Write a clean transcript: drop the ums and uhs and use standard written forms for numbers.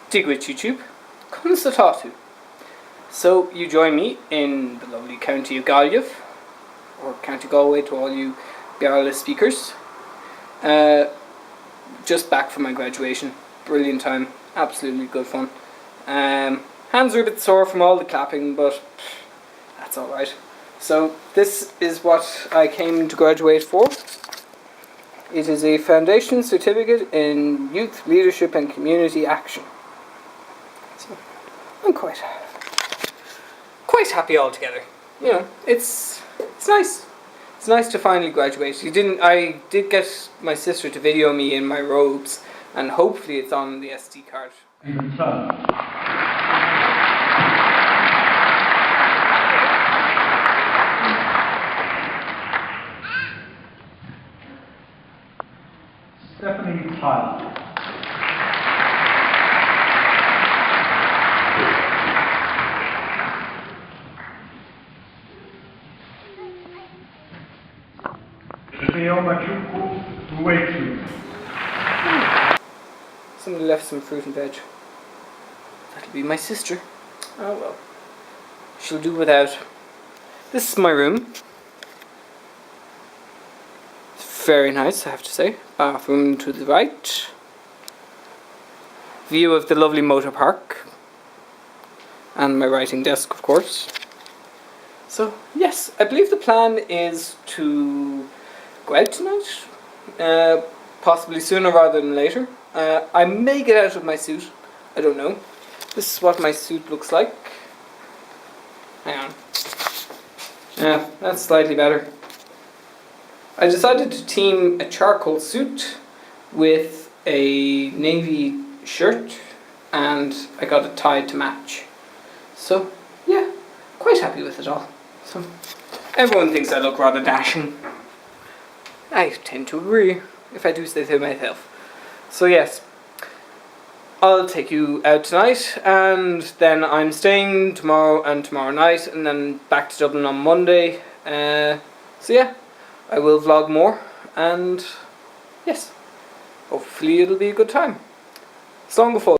duit YouTube, conas daunting. So you join me in the lovely county of Galway, or County Galway to all you Garla speakers. Just back from my graduation, brilliant time, absolutely good fun. Hands are a bit sore from all the clapping, but that's alright. So this is what I came to graduate for. It is a foundation certificate in youth leadership and community action. So I'm quite happy altogether. You know, it's nice. It's nice to finally graduate. I did get my sister to video me in my robes, and hopefully it's on the SD card. Stephanie Tile. Somebody left some fruit and veg. That'll be my sister. Oh well. She'll do without. This is my room. It's very nice, I have to say. Bathroom to the right. View of the lovely motor park. And my writing desk, of course. So, yes, I believe the plan is to go out tonight. Possibly sooner rather than later. I may get out of my suit. I don't know. This is what my suit looks like. Hang on. Yeah, that's slightly better. I decided to team a charcoal suit with a navy shirt, and I got it tied to match. So, yeah, quite happy with it all. So, everyone thinks I look rather dashing. I tend to agree, if I do say so myself. So yes, I'll take you out tonight, and then I'm staying tomorrow and tomorrow night, and then back to Dublin on Monday. So yeah, I will vlog more, and yes, hopefully it'll be a good time. Slán go fóill.